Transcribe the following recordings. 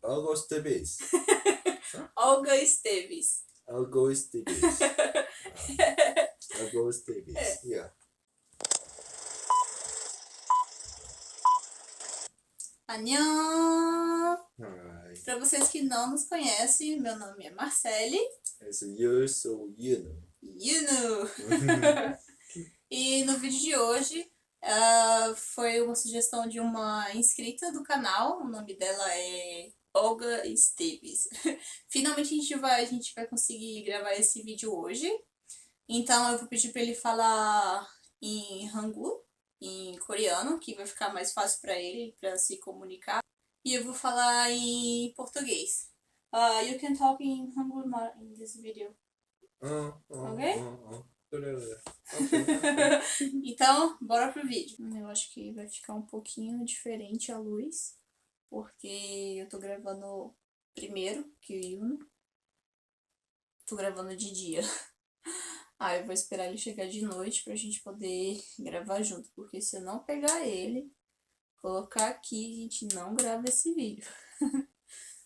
Olga Esteves. Olga Esteves. Olga Esteves. Olga Esteves. Yeah. Annyeong! Hi. Para vocês que não nos conhecem, meu nome é Marcele. Eu sou Yuno. Yuno! E no vídeo de hoje foi uma sugestão de uma inscrita do canal. O nome dela é Olga Esteves. Finalmente a gente vai conseguir gravar esse vídeo hoje. Então eu vou pedir para ele falar em Hangul, em coreano, que vai ficar mais fácil para ele para se comunicar. E eu vou falar em português. You can talk in Hangul in this video. Ok? Então, bora pro vídeo. Eu acho que vai ficar um pouquinho diferente a luz, porque eu tô gravando primeiro que o Yuno. Tô gravando de dia. Eu vou esperar ele chegar de noite pra gente poder gravar junto, porque se eu não pegar ele, colocar aqui, a gente não grava esse vídeo.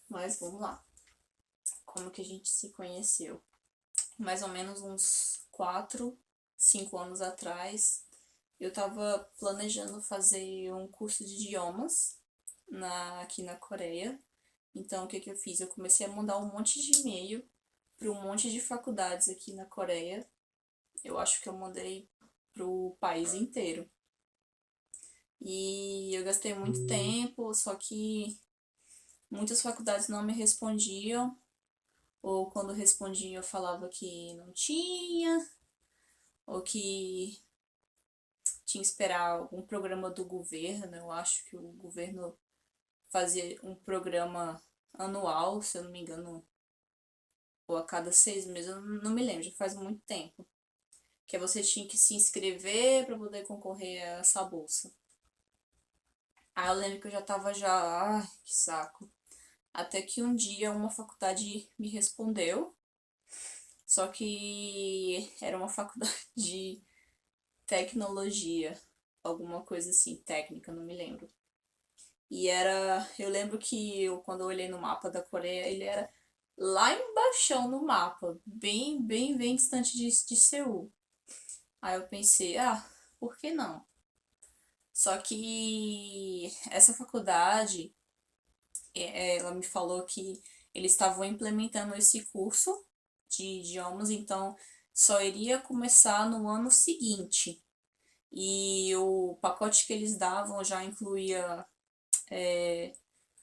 Mas vamos lá. Como que a gente se conheceu? Mais ou menos uns 4, 5 anos atrás, eu tava planejando fazer um curso de idiomas aqui na Coreia. Então, o que eu fiz? Eu comecei a mandar um monte de e-mail para um monte de faculdades aqui na Coreia. Eu acho que eu mandei pro país inteiro. E eu gastei muito tempo, só que muitas faculdades não me respondiam. Ou quando respondiam eu falava que não tinha, ou que tinha que esperar algum programa do governo. Eu acho que o governo fazia um programa anual, se eu não me engano, ou a cada 6 meses, eu não me lembro, já faz muito tempo. Que você tinha que se inscrever para poder concorrer a essa bolsa. Eu lembro que eu já tava que saco. Até que um dia uma faculdade me respondeu, só que era uma faculdade de tecnologia, alguma coisa assim, técnica, não me lembro. E eu lembro que quando eu olhei no mapa da Coreia, ele era lá embaixo no mapa, bem distante de Seul. Aí eu pensei, por que não? Só que essa faculdade, ela me falou que eles estavam implementando esse curso de idiomas, então só iria começar no ano seguinte. E o pacote que eles davam já incluía,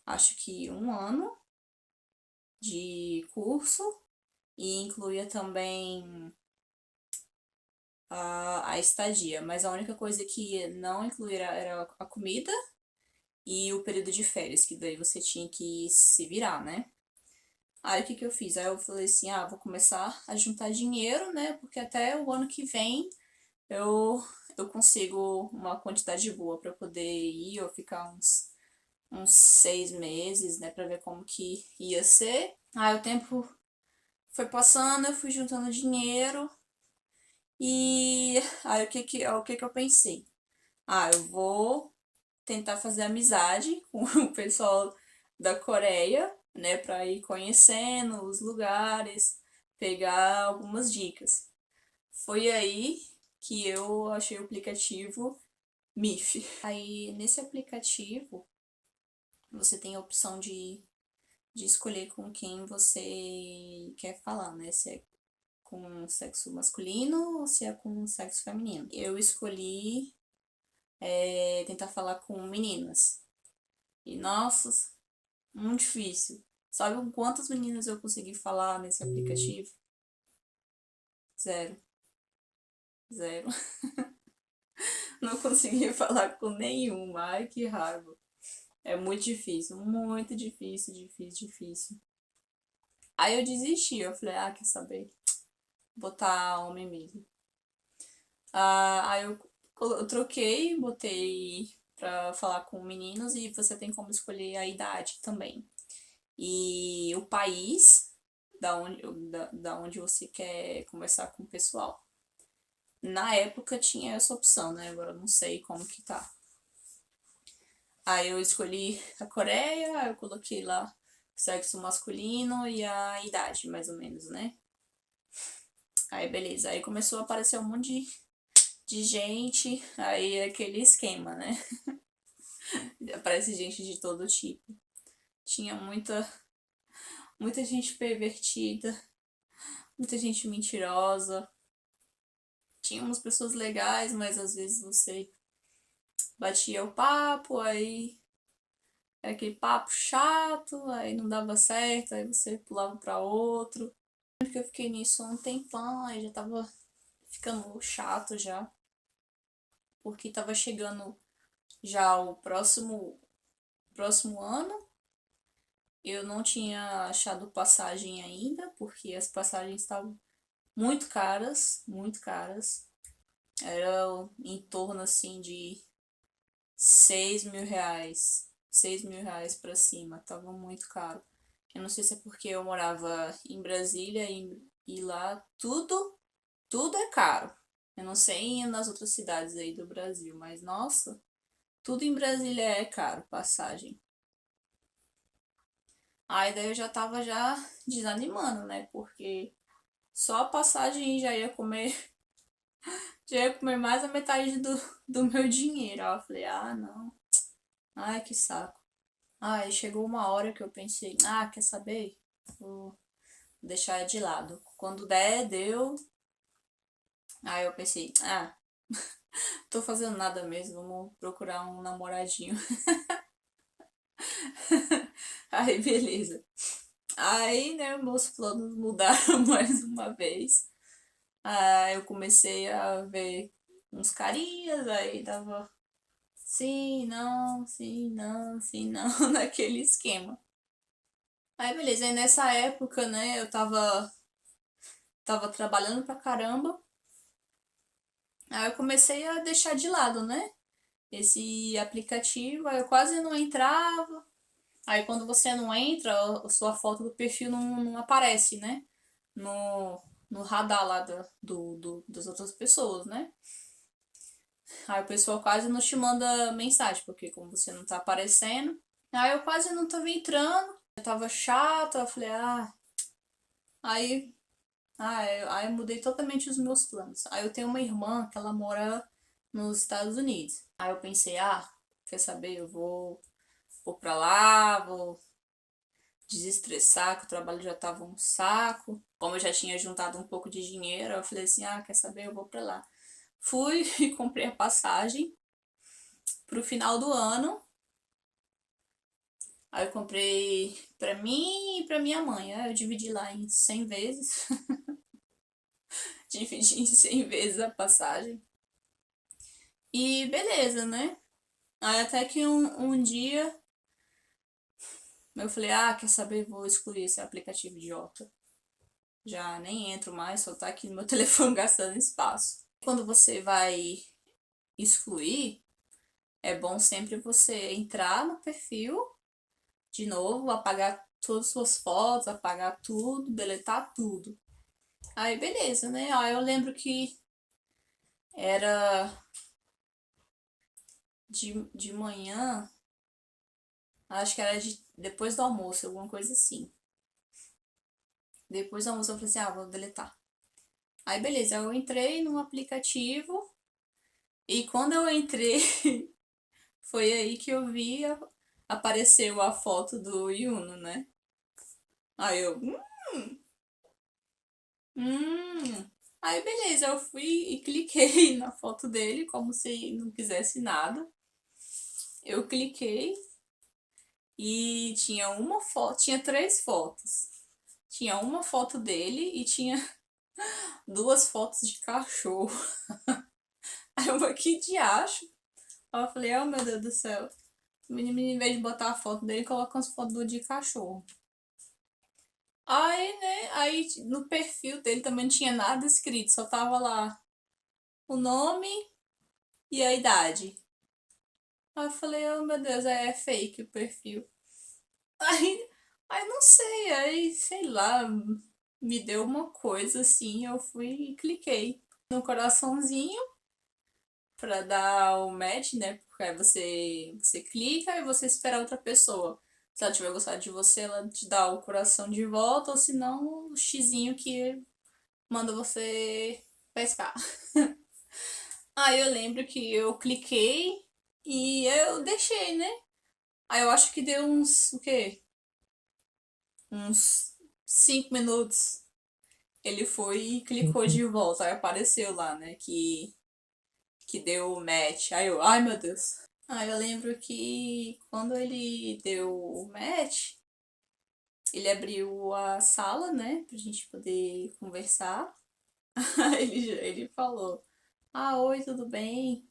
acho que 1 ano de curso e incluía também a estadia. Mas a única coisa que não incluía era a comida e o período de férias, que daí você tinha que se virar, né? Aí o que eu fiz? Aí eu falei assim, vou começar a juntar dinheiro, né? Porque até o ano que vem eu consigo uma quantidade boa para poder ir ou ficar uns 6 meses, né? Pra ver como que ia ser. Aí o tempo foi passando, eu fui juntando dinheiro. E aí o que eu pensei? Eu vou tentar fazer amizade com o pessoal da Coreia, né, para ir conhecendo os lugares, pegar algumas dicas. Foi aí que eu achei o aplicativo MIF. Aí nesse aplicativo você tem a opção de escolher com quem você quer falar, né? Se é com sexo masculino ou se é com sexo feminino. Eu escolhi tentar falar com meninas. E nossa, muito difícil. Sabe com quantas meninas eu consegui falar nesse aplicativo? Zero. Zero. Não consegui falar com nenhuma. Ai, que raiva. É muito difícil, muito difícil, difícil. Aí eu desisti, eu falei, quer saber? Botar homem mesmo. Aí eu troquei, botei pra falar com meninos e você tem como escolher a idade também. E o país da onde você quer conversar com o pessoal. Na época tinha essa opção, né? Agora eu não sei como que tá. Aí eu escolhi a Coreia, eu coloquei lá sexo masculino e a idade, mais ou menos, né? Aí beleza, aí começou a aparecer um monte de gente, aí é aquele esquema, né? Aparece gente de todo tipo. Tinha muita gente pervertida, muita gente mentirosa. Tinha umas pessoas legais, mas às vezes você batia o papo, aí era aquele papo chato, aí não dava certo, aí você pulava pra outro. Porque eu fiquei nisso há um tempão, aí já tava ficando chato já, porque tava chegando já o próximo ano. Eu não tinha achado passagem ainda, porque as passagens estavam muito caras, muito caras. Era em torno assim de R$ 6.000. R$ 6.000 pra cima, tava muito caro. Eu não sei se é porque eu morava em Brasília e lá tudo é caro. Eu não sei nas outras cidades aí do Brasil, mas nossa, tudo em Brasília é caro, passagem. Aí daí eu já tava já desanimando, né? Porque só a passagem já ia comer, já ia comer mais a metade do meu dinheiro. Aí eu falei, ah, não. Ai, que saco. Aí chegou uma hora que eu pensei, ah, quer saber? Vou deixar de lado. Quando der, deu. Aí eu pensei, ah, tô fazendo nada mesmo, vamos procurar um namoradinho. Aí, beleza. Aí, né, meus planos mudaram mais uma vez. Aí eu comecei a ver uns carinhas, aí dava sim, não, sim, não, naquele esquema. Aí, beleza, aí nessa época, né, eu tava trabalhando pra caramba. Aí eu comecei a deixar de lado, né? Esse aplicativo, aí eu quase não entrava. Aí quando você não entra, a sua foto do perfil não aparece, né? No radar lá das outras pessoas, né? Aí o pessoal quase não te manda mensagem, porque como você não tá aparecendo. Aí eu quase não tava entrando, eu tava chato, eu falei, ah. Aí, aí eu mudei totalmente os meus planos. Aí eu tenho uma irmã que ela mora nos Estados Unidos. Aí eu pensei, ah, quer saber, vou pra lá, vou desestressar, que o trabalho já tava um saco. Como eu já tinha juntado um pouco de dinheiro, eu falei assim, ah, quer saber, eu vou pra lá. Fui e comprei a passagem pro final do ano. Aí eu comprei pra mim e pra minha mãe. Aí eu dividi lá em 100 vezes. Dividi em 100 vezes a passagem. E beleza, né? Aí até que um dia eu falei, ah, quer saber? Vou excluir esse aplicativo idiota. Já nem entro mais, só tá aqui no meu telefone gastando espaço. Quando você vai excluir, é bom sempre você entrar no perfil de novo, apagar todas as suas fotos, apagar tudo, deletar tudo. Aí beleza, né? Aí eu lembro que era de manhã, acho que era depois do almoço, alguma coisa assim. Depois do almoço eu falei assim, ah, vou deletar. Aí beleza, eu entrei no aplicativo e quando eu entrei, foi aí que eu vi, apareceu a foto do Yuno, né? Aí eu, hum. Aí beleza, eu fui e cliquei na foto dele, como se não quisesse nada. Eu cliquei e tinha uma foto, tinha três fotos. Tinha uma foto dele e tinha duas fotos de cachorro. Aí eu, que diacho? Aí eu falei, oh meu Deus do céu. O menino, em vez de botar a foto dele, coloca as fotos de cachorro. Aí, né, aí no perfil dele também não tinha nada escrito, só tava lá o nome e a idade. Aí eu falei, oh meu Deus, é fake o perfil. Aí, aí não sei, aí sei lá, me deu uma coisa assim, eu fui e cliquei. no coraçãozinho pra dar o match, né? Porque aí você clica e você espera a outra pessoa. Se ela tiver gostado de você, ela te dá o coração de volta, ou se não, o xizinho que manda você pescar. Aí eu lembro que eu cliquei e eu deixei, né? Aí eu acho que deu uns, o quê? Uns 5 minutos. Ele foi e clicou de volta. Aí apareceu lá, né? Que deu match. Aí eu, ai meu Deus. Aí eu lembro que quando ele deu o match, ele abriu a sala, né? Pra gente poder conversar. Aí ele falou, ah, oi, tudo bem?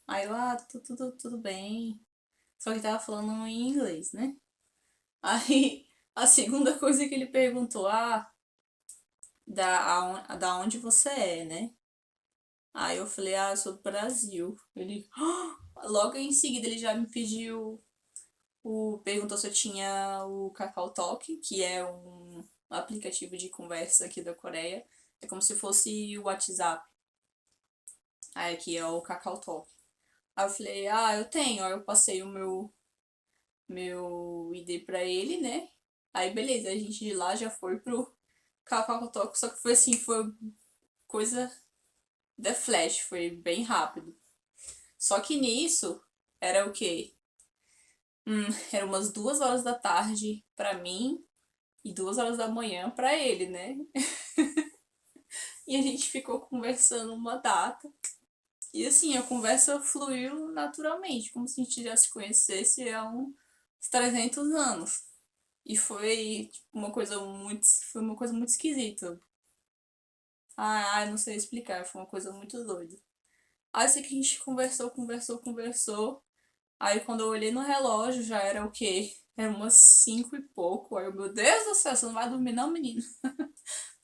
Aí eu, ah, tudo bem. Só que tava falando em inglês, né? Aí a segunda coisa que ele perguntou, ah, da onde você é, né? Aí eu falei, ah, eu sou do Brasil. Ele, logo em seguida ele já me pediu, perguntou se eu tinha o Kakao Talk, que é um aplicativo de conversa aqui da Coreia. É como se fosse o WhatsApp. Aí aqui é o Kakao Talk. Aí eu falei, ah, eu tenho. Aí eu passei o meu ID pra ele, né? Aí beleza, a gente de lá já foi pro Kakao Talk, só que foi assim, foi coisa da flash, foi bem rápido. Só que nisso, era o quê? Era umas 2 horas da tarde pra mim e 2 horas da manhã pra ele, né? E a gente ficou conversando uma data. E assim, a conversa fluiu naturalmente, como se a gente já se conhecesse há uns 300 anos. E foi tipo, foi uma coisa muito esquisita. Ah, não sei explicar, foi uma coisa muito doida. Aí eu sei que a gente conversou. Aí quando eu olhei no relógio já era o quê? Era umas 5 e pouco. Aí eu, meu Deus do céu, você não vai dormir não, menino?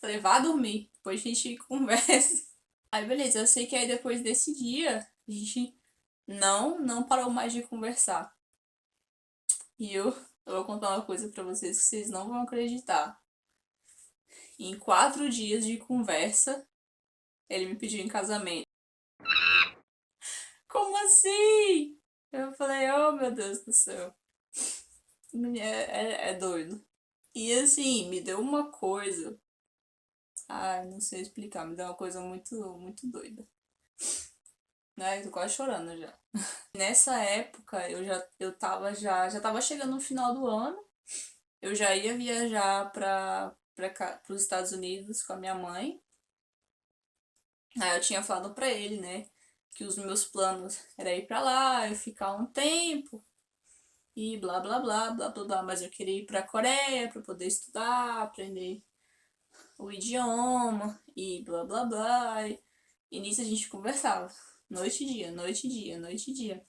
Falei, vá dormir, depois a gente conversa. Aí beleza, eu sei que aí depois desse dia, a gente não parou mais de conversar. E eu vou contar uma coisa pra vocês que vocês não vão acreditar. Em 4 dias de conversa, ele me pediu em casamento. Como assim? Eu falei, oh meu Deus do céu. É doido. E assim, me deu uma coisa. Ai, não sei explicar, me deu uma coisa muito doida. Ai, tô quase chorando já. Nessa época, eu tava chegando no final do ano. Eu já ia viajar pros Estados Unidos com a minha mãe. Aí eu tinha falado pra ele, né, que os meus planos era ir pra lá, eu ficar um tempo e blá, mas eu queria ir pra Coreia pra poder estudar, aprender o idioma e blá. E nisso a gente conversava, noite e dia, noite e dia, noite e dia.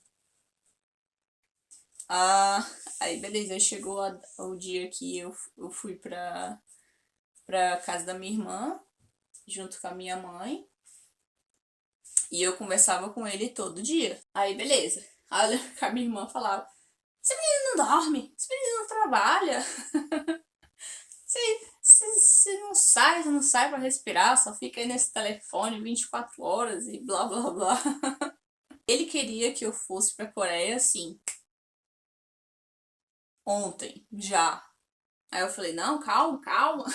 Ah, aí beleza, aí chegou o dia que eu fui pra casa da minha irmã, junto com a minha mãe. E eu conversava com ele todo dia. Aí, beleza. Aí a minha irmã falava: esse menino não dorme, esse menino não trabalha. Você não sai pra respirar, só fica aí nesse telefone 24 horas e blá. Ele queria que eu fosse pra Coreia assim, ontem, já. Aí eu falei: não, calma.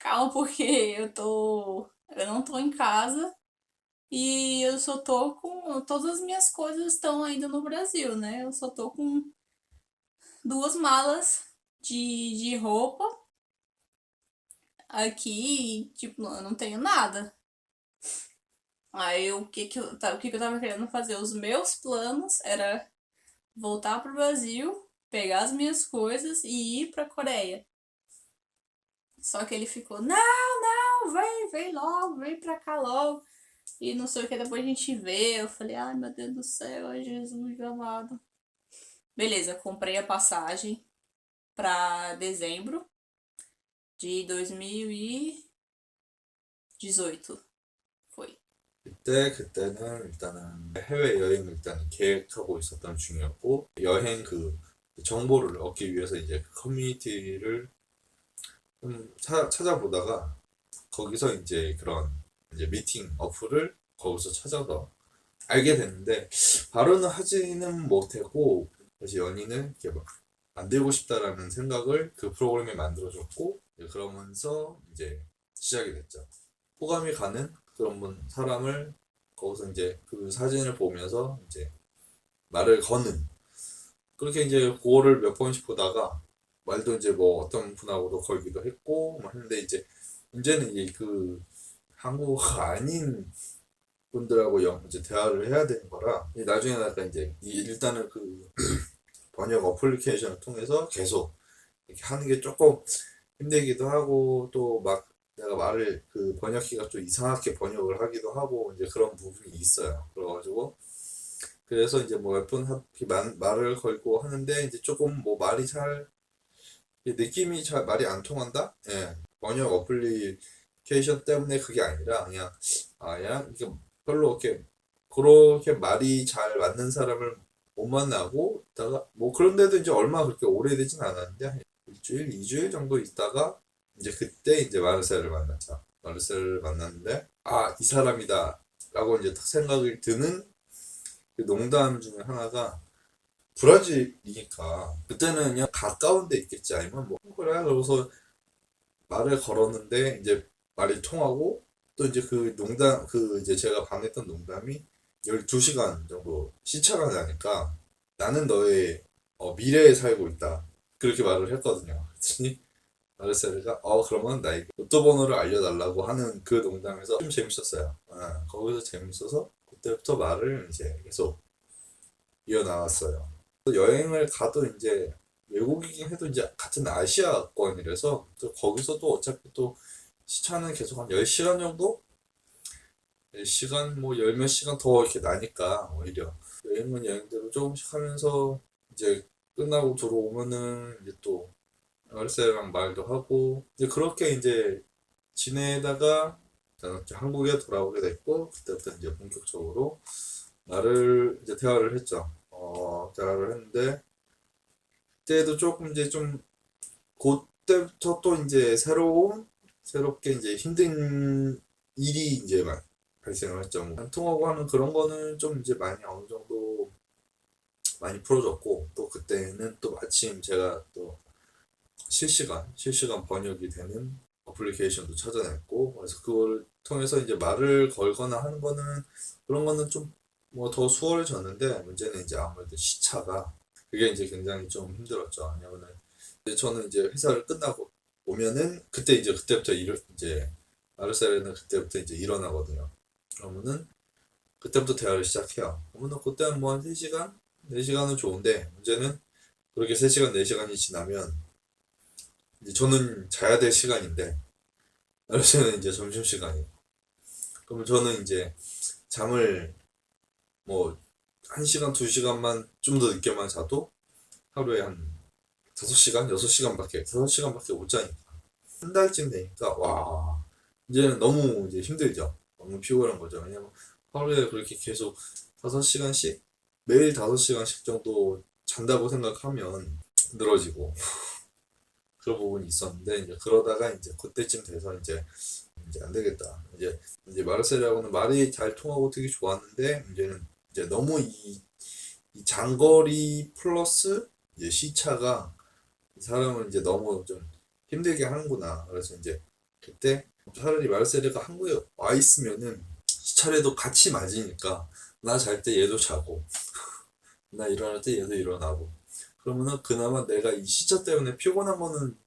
Calma, porque eu não tô em casa. E eu só tô com. Todas as minhas coisas estão ainda no Brasil, né? Eu só tô com 2 malas de roupa aqui e, tipo, eu não tenho nada. Aí o que que eu tava querendo fazer? Os meus planos era voltar pro Brasil, pegar as minhas coisas e ir pra Coreia. Só que ele ficou, não, vem logo, vem pra cá logo. E não sei o que, depois a gente vê. Eu falei, ai meu Deus do céu, ai Jesus amado. Beleza, comprei a passagem pra dezembro de 2018. foi. 그때는 일단은 해외여행을 일단 계획하고 있었던 중이었고, 여행 그 정보를 얻기 위해서 이제 그 커뮤니티를 좀 찾아보다가 거기서 이제 그런 이제 미팅 어플을 거기서 찾아서 알게 됐는데 바로는 하지는 못했고 그래서 연인을 이렇게 막 만들고 싶다라는 생각을 그 프로그램이 만들어줬고 그러면서 이제 시작이 됐죠. 호감이 가는 그런 사람을 거기서 이제 그 사진을 보면서 이제 말을 거는 그렇게 이제 그거를 몇 번씩 보다가 말도 이제 뭐 어떤 분하고도 걸기도 했고 뭐 했는데 이제 문제는 이제 그 한국어가 아닌 분들하고 이제 대화를 해야 되는 거라 나중에 약간 이제 일단은 그 번역 어플리케이션을 통해서 계속 이렇게 하는 게 조금 힘들기도 하고 또 막 내가 말을 그 번역기가 좀 이상하게 번역을 하기도 하고 이제 그런 부분이 있어요. 그래가지고 그래서 이제 뭐 몇 번 말을 걸고 하는데 이제 조금 뭐 말이 잘 느낌이 잘 말이 안 통한다? 예. 번역 어플리케이션 때문에 그게 아니라 그냥 이게 별로 이렇게 그렇게 말이 잘 맞는 사람을 못 만나고 있다가 뭐 그런데도 이제 얼마 그렇게 오래되진 않았는데 한 일주일, 2주일 정도 있다가 이제 그때 이제 마르셀을 만났죠. 마르셀을 만났는데 이 사람이다 라고 이제 딱 생각이 드는 그 농담 중에 하나가 브라질이니까 그때는 그냥 가까운 데 있겠지 아니면 뭐 그래 그러고서 말을 걸었는데 이제 말이 통하고 또 이제 그 농담 그 이제 제가 반했던 농담이 12시간 정도 시차가 나니까 나는 너의 미래에 살고 있다 그렇게 말을 했거든요. 그랬더니 마르세르가 그러면 나에게 로또 번호를 알려달라고 하는 그 농담에서 좀 재밌었어요. 거기서 재밌어서 그때부터 말을 이제 계속 이어나왔어요. 여행을 가도 이제 외국이긴 해도 이제 같은 아시아권이라서 또 거기서도 어차피 또 시차는 계속 한 10시간 정도? 10시간 뭐 열 몇 시간 더 이렇게 나니까 오히려 여행은 여행대로 조금씩 하면서 이제 끝나고 들어오면은 이제 또 월세랑 말도 하고 이제 그렇게 이제 지내다가 저는 이제 한국에 돌아오게 됐고 그때부터 이제 본격적으로 말을 이제 대화를 했죠. 대화를 했는데 그때도 조금 이제 좀 그때부터 또 이제 새롭게 이제 힘든 일이 이제 막 발생을 했죠. 뭐 안 통하고 하는 그런 거는 좀 이제 많이 어느 정도 많이 풀어졌고 또 그때는 또 마침 제가 또 실시간 번역이 되는 어플리케이션도 찾아냈고 그래서 그걸 통해서 이제 말을 걸거나 하는 거는 그런 거는 좀 뭐 더 수월해졌는데 문제는 이제 아무래도 시차가 그게 이제 굉장히 좀 힘들었죠. 왜냐면은 이제 저는 이제 회사를 끝나고 오면은 그때부터 이제 마르셀에는 그때부터 이제 일어나거든요. 그러면은 그때부터 대화를 시작해요. 그러면은 그때는 뭐 한 3시간? 4시간은 좋은데 문제는 그렇게 3시간, 4시간이 지나면 이제 저는 자야 될 시간인데 마르셀은 이제 점심시간이에요. 그러면 저는 이제 잠을 뭐 1시간, 2시간만 좀 더 늦게만 자도 하루에 한 5시간, 6시간밖에 못 자니까 한 달쯤 되니까 와 이제는 너무 이제 힘들죠. 너무 피곤한 거죠. 왜냐면 하루에 그렇게 계속 5시간씩 매일 5시간씩 정도 잔다고 생각하면 늘어지고 그런 부분이 있었는데 이제 그러다가 이제 그때쯤 돼서 이제 안 되겠다. 이제 마르셀하고는 말이 잘 통하고 되게 좋았는데 이제는 이제 너무 이 장거리 플러스 이제 시차가 사람을 이제 너무 좀 힘들게 하는구나. 그래서 이제 그때 차라리 마르세르가 한국에 와 있으면은 시차례도 같이 맞으니까 나 잘 때 얘도 자고 나 일어날 때 얘도 일어나고 그러면은 그나마 내가 이 시차 때문에 피곤한 거는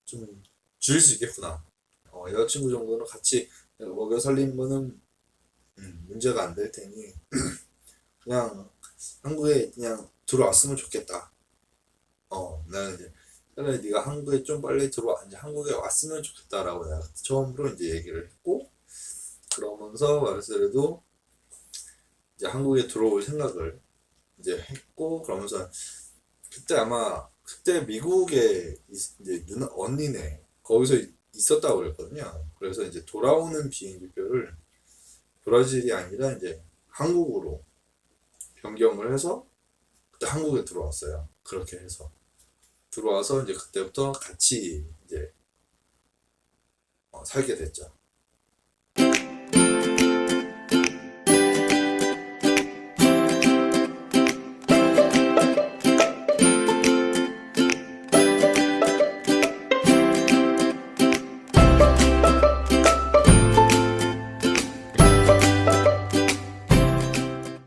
좀 줄일 수 있겠구나. 여자친구 정도는 같이 내가 먹여 살리는 거는 문제가 안 될 테니 그냥 한국에 그냥 들어왔으면 좋겠다. 나는 이제 차라리 네가 한국에 좀 빨리 들어와 이제 한국에 왔으면 좋겠다라고 내가 처음으로 이제 얘기를 했고 그러면서 마르세르도 이제 한국에 들어올 생각을 이제 했고 그러면서 그때 미국에 이제 언니네 거기서 있었다고 그랬거든요. 그래서 이제 돌아오는 비행기표를 브라질이 아니라 이제 한국으로 변경을 해서 그때 한국에 들어왔어요. 그렇게 해서 들어와서 이제 그때부터 같이 이제 살게 됐죠.